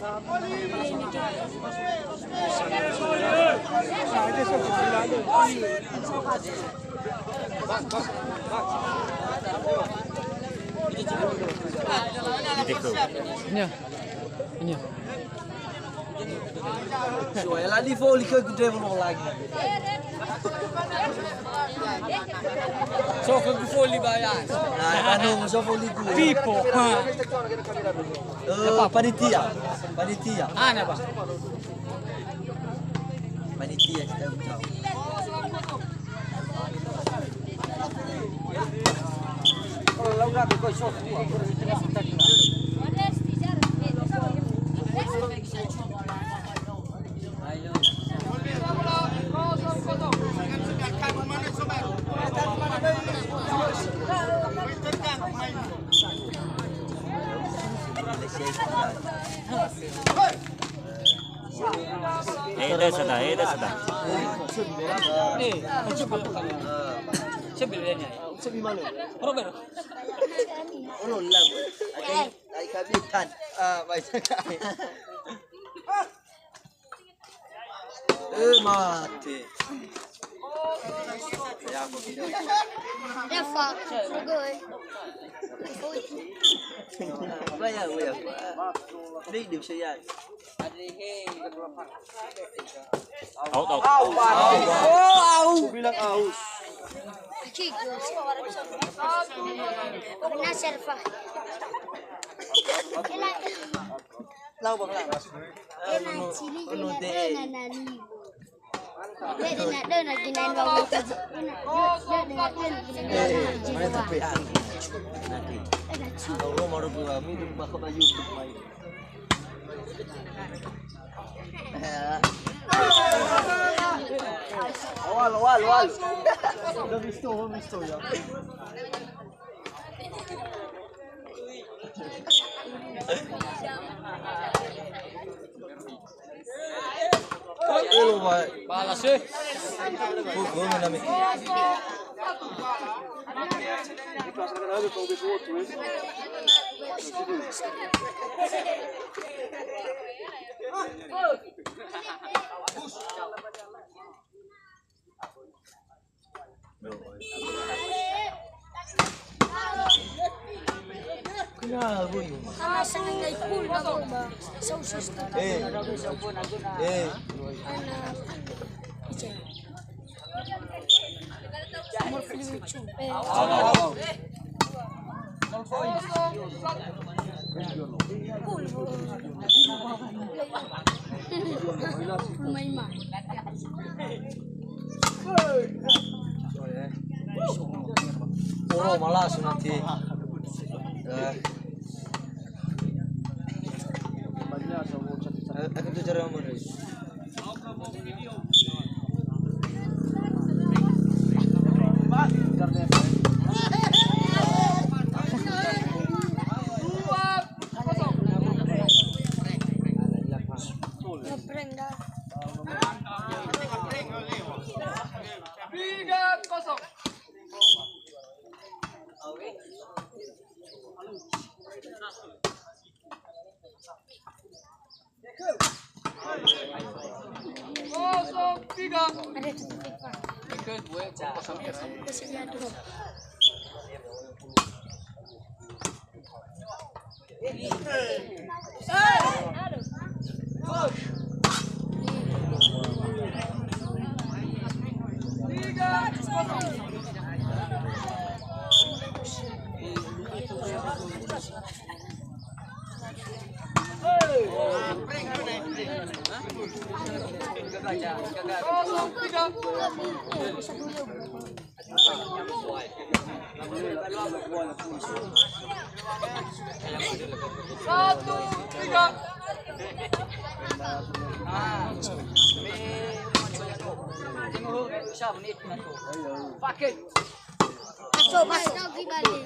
Ini. Suai lah di volley ke gede belum lagi. So ke volley bayar. Nah, anu so volley gue. Pipo. Panitia. Panitia. Ana ba? Panitia kita tahu. Kalau laura ke koi shot gua, Eda sudah. Sebenarnya. Sebimano? Robert. Ulun lang. Ay kabitan. Baik sekali. Mati. Ya fuck, good. Bayar. Ini dia saya. Out. Bilang aus. Chicos. Una serfa. Lau bang lau. Ena chili ina na libo. Dena ginain bang mo. Mana tapi nanti. Kalau mau buat minum makan YouTube main. Awal. Udah visto ya. Balas eh. Gol na namin. Kenapa yun? Sama senang ngay pool na ko ba? Sa usos na. More fluid too. Pool. May Puro malas nanti. Aku tuh cara mana? Masuk, masuk lagi balik.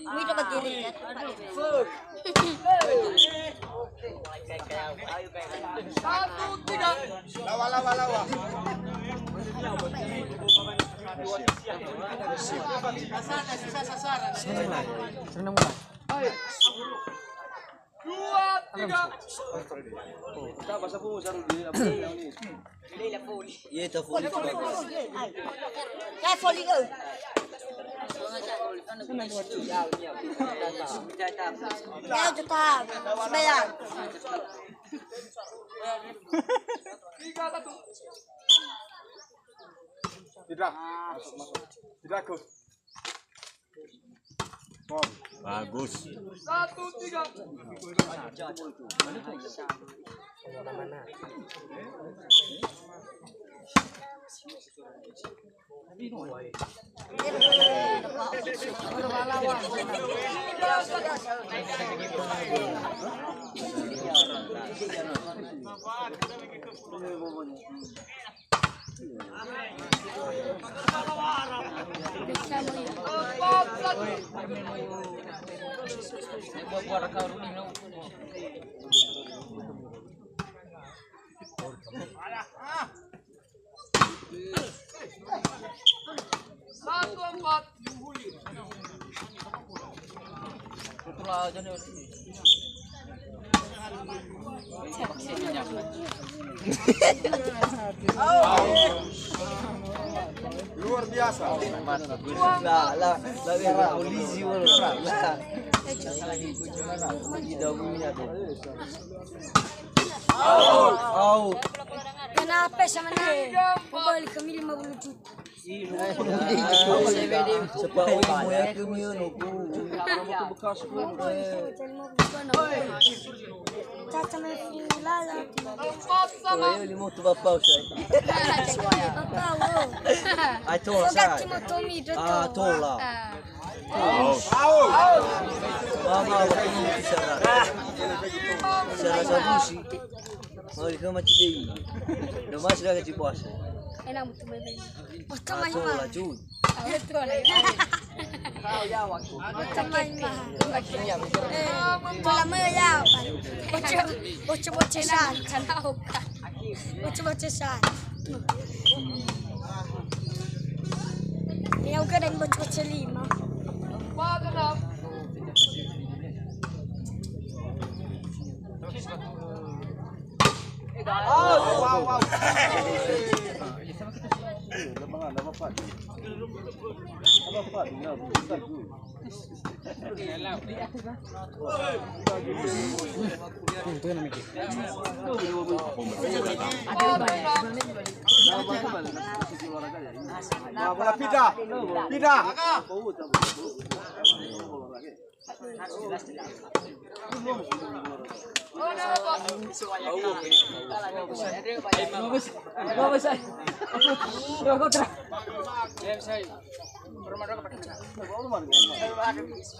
Ini dapat diri ya. Iya, itu full. Folly go. Ya, tetap. Sebayang. Bagus. Luar biasa. Lah, polisi wala. Lah. Tidak punya tuh. Kenapa sama naik? Kembali kami 50 juta. Sebab mau ya kemian aku. Caca main lala. Oh, ele moto papau sai. Ai tola sai. Ah, tola. Mama ini bicara. Bicara sabusi. Mau kama cidei. Ndo masih lagi cipuasa. Enak betul betul. Ah, tola cuy. Betul. Bocah-bocahan. Ya udah dan bocah-bocah 5. Wow. Bola pindah.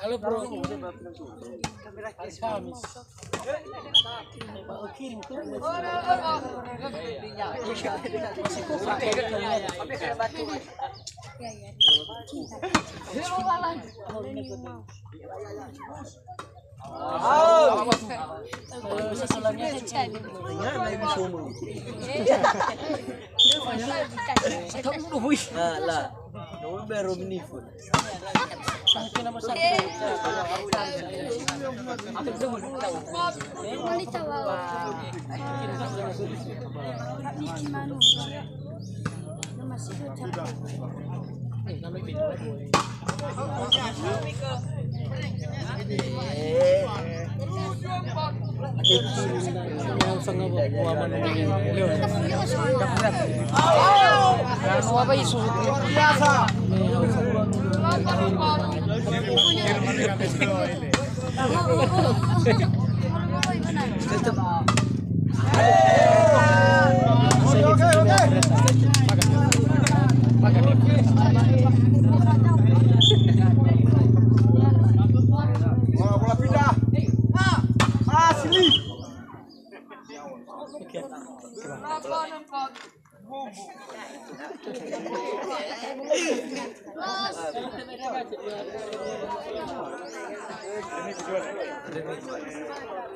Halo bro. Ah, lah. Não baru menifun. Apa isu? Bola pindah. Asli.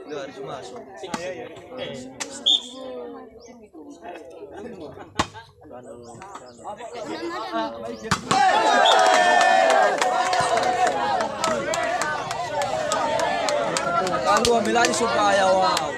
Lu harus masuk. Kalau ambil aja supaya wow.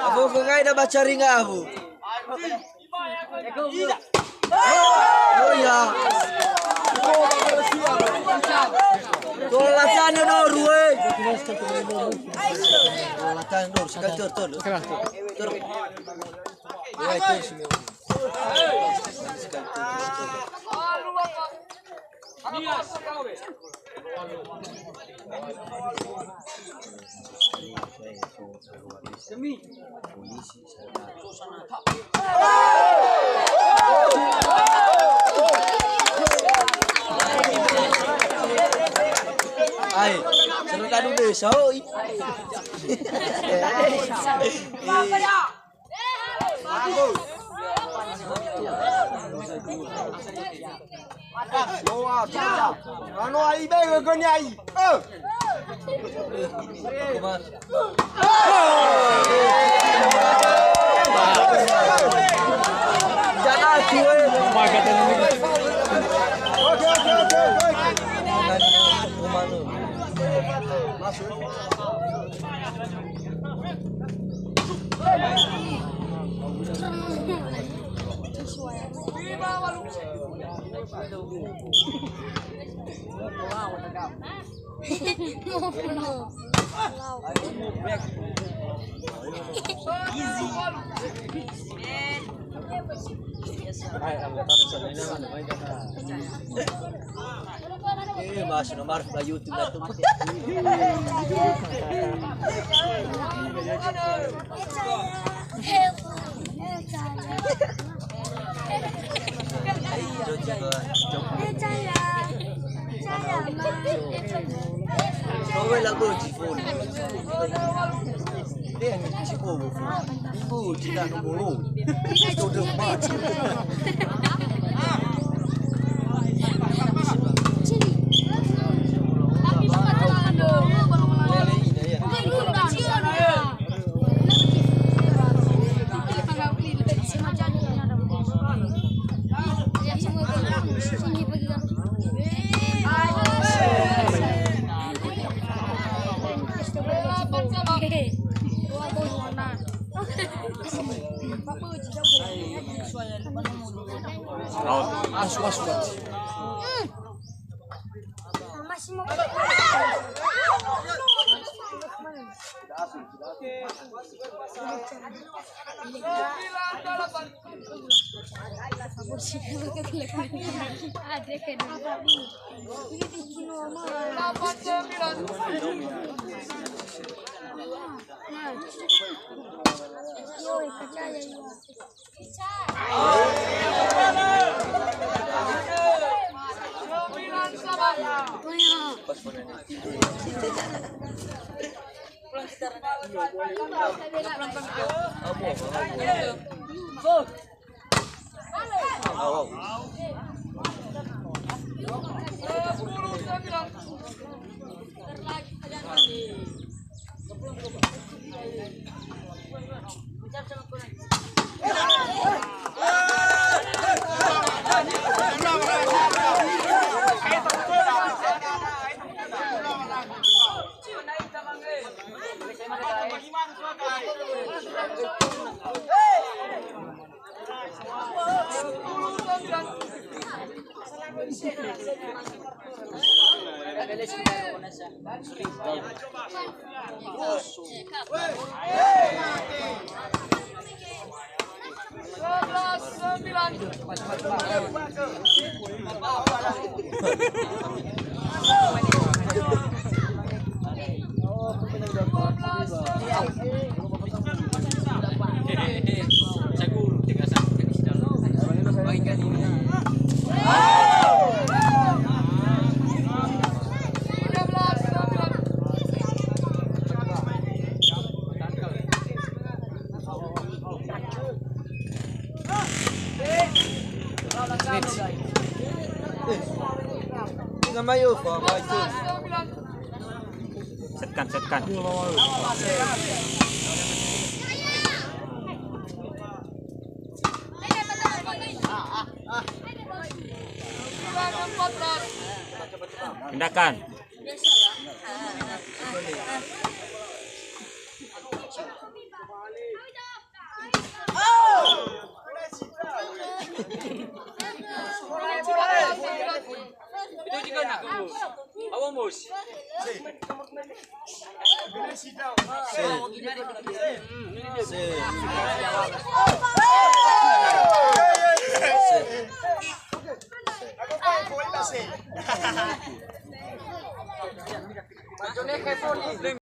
Aku kagak ada baca ringa aku. Oh ya. Tolatan no ruwe. Tolatan no sekali tur. Tur. Ya itu semua. Ay, cerita dulu desa. Ano ai bego gani ai. Jangan cuy. Mas nomor ke YouTube na tu. Kau lagu jifun. Dia ni cipu, ibu tidak nombor. Sudah mati. Masih mau Sembilan. Tinggal mayu, Pak itu. Setkan, setkan. Pindahkan. Itu juga nak kamu. Awak mus. Macam ni kayak